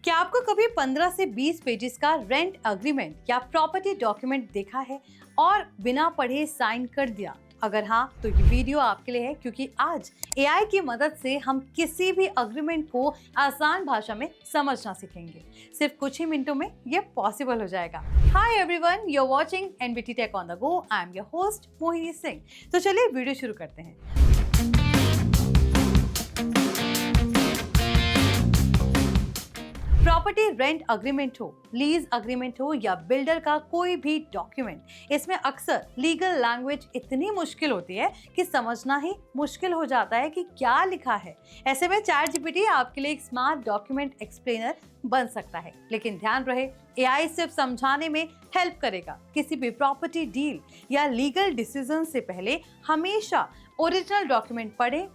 क्या आपको कभी 15 से 20 पेजेस का रेंट अग्रीमेंट या प्रॉपर्टी डॉक्यूमेंट देखा है और बिना पढ़े साइन कर दिया? अगर हाँ, तो ये वीडियो आपके लिए है, क्योंकि आज एआई की मदद से हम किसी भी अग्रीमेंट को आसान भाषा में समझना सीखेंगे। सिर्फ कुछ ही मिनटों में ये पॉसिबल हो जाएगा। Hi everyone, you are watching NBT tech on the go. I am your host Mohini Singh. तो चलिए वीडियो शुरू करते हैं। प्रॉपर्टी रेंट अग्रीमेंट हो, लीज अग्रीमेंट हो या बिल्डर का कोई भी डॉक्यूमेंट, इसमें अक्सर लीगल लैंग्वेज इतनी मुश्किल होती है कि समझना ही मुश्किल हो जाता है कि क्या लिखा है। ऐसे में चैट जीपीटी आपके लिए एक स्मार्ट डॉक्यूमेंट एक्सप्लेनर बन सकता है। लेकिन ध्यान रहे, एआई सिर्फ समझाने में हेल्प करेगा। किसी भी प्रॉपर्टी डील या लीगल डिसीजन से पहले हमेशा ओरिजिनल डॉक्यूमेंट पढ़ें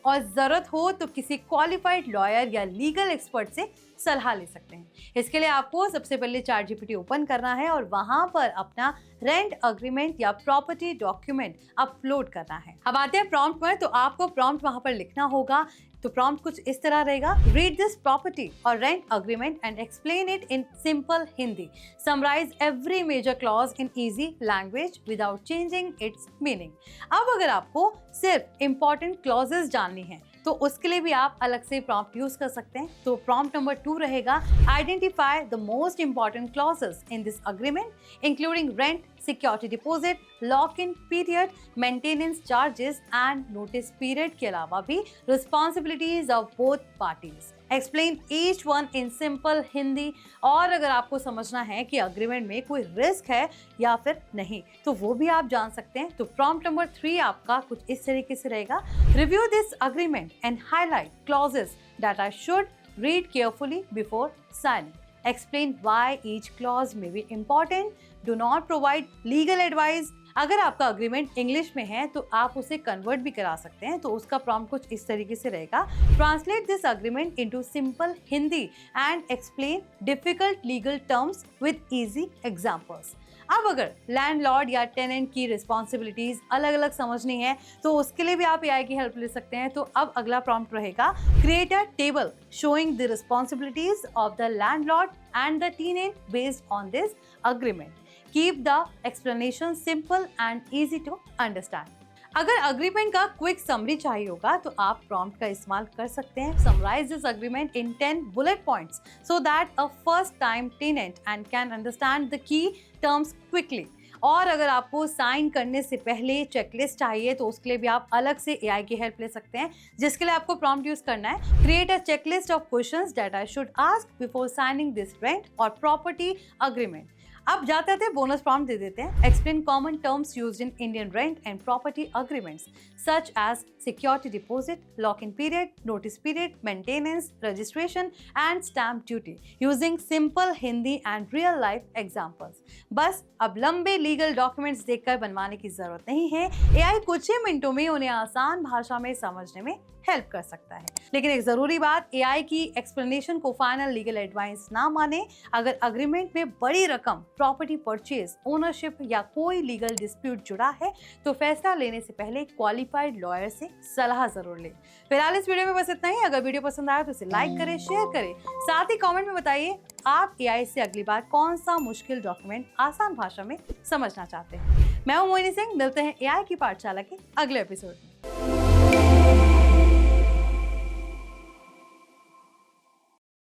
और जरूरत हो तो किसी क्वालिफाइड लॉयर या लीगल एक्सपर्ट से सलाह ले सकते हैं। इसके लिए आपको सबसे पहले चैट जीपीटी ओपन करना है और वहां पर अपना रेंट अग्रीमेंट या प्रॉपर्टी डॉक्यूमेंट अपलोड करना है। अब आते हैं प्रॉम्प्ट पर। तो आपको प्रॉम्प्ट वहां पर लिखना होगा। तो प्रॉम्प्ट कुछ इस तरह रहेगा: रीड दिस प्रॉपर्टी और rent agreement and explain it in simple Hindi. Summarise every major clause in easy language without changing its meaning. अब अगर आपको सिर्फ इंपॉर्टेंट क्लॉजेस जाननी है तो उसके लिए भी आप अलग से प्रॉम्प्ट यूज कर सकते हैं। तो प्रॉम्प्ट नंबर 2 रहेगा: identify the most important clauses in this agreement including rent, security deposit, lock in period, maintenance charges and notice period के अलावा भी responsibilities of both parties. Explain each one in simple Hindi. और अगर आपको समझना है कि अग्रीमेंट में कोई रिस्क है या फिर नहीं, तो वो भी आप जान सकते हैं। तो प्रॉम्प्ट नंबर 3 आपका कुछ इस तरीके से रहेगा: review this agreement and highlight clauses that I should read carefully before signing. Explain why each clause may be important. Do not provide legal advice. अगर आपका अग्रीमेंट इंग्लिश में है तो आप उसे कन्वर्ट भी करा सकते हैं। तो उसका प्रॉम्प्ट कुछ इस तरीके से रहेगा: translate this agreement into simple Hindi and explain difficult legal terms with easy examples. अब अगर लैंडलॉर्ड या टेनेंट की रिस्पॉन्सिबिलिटीज अलग अलग समझनी है तो उसके लिए भी आप एआई की हेल्प ले सकते हैं। तो अब अगला प्रॉम्प्ट रहेगा: create a table showing the responsibilities of the landlord and the tenant based on this agreement. Keep the explanation simple and easy to understand. अगर अग्रीमेंट का क्विक समरी चाहिए होगा तो आप प्रॉम्प्ट का इस्तेमाल कर सकते हैं: summarise this agreement in 10 bullet points so that a first time tenant and can understand the key terms quickly. और अगर आपको साइन करने से पहले चेकलिस्ट चाहिए तो उसके लिए भी आप अलग से एआई की हेल्प ले सकते हैं, जिसके लिए आपको प्रॉम्प्ट यूज करना है: create a checklist of questions that I should ask before signing this rent और प्रॉपर्टी अग्रीमेंट। अब जाते थे बोनस प्रॉम्प्ट दे देते हैं: explain common terms used in Indian rent and property agreements such as security deposit, lock in period, notice period, maintenance, registration and stamp duty using simple Hindi and real life examples. बस अब लंबे legal documents देखकर बनवाने की जरूरत नहीं है। AI कुछ ही मिनटों में उन्हें आसान भाषा में समझने में हेल्प कर सकता है। लेकिन एक जरूरी बात, एआई की एक्सप्लेनेशन को फाइनल लीगल एडवाइस ना माने। अगर अग्रीमेंट में बड़ी रकम, प्रॉपर्टी परचेज, ओनरशिप या कोई लीगल डिस्प्यूट जुड़ा है तो फैसला लेने से पहले क्वालिफाइड लॉयर से सलाह जरूर लें। फिलहाल इस वीडियो में बस इतना ही। अगर वीडियो पसंद आया तो इसे लाइक करें, शेयर करें, साथ ही कमेंट में बताइए आप एआई से अगली बार कौन सा मुश्किल डॉक्यूमेंट आसान भाषा में समझना चाहते हैं। मैं हूं मोहिनी सिंह। मिलते हैं एआई की पाठशाला के अगले एपिसोड में।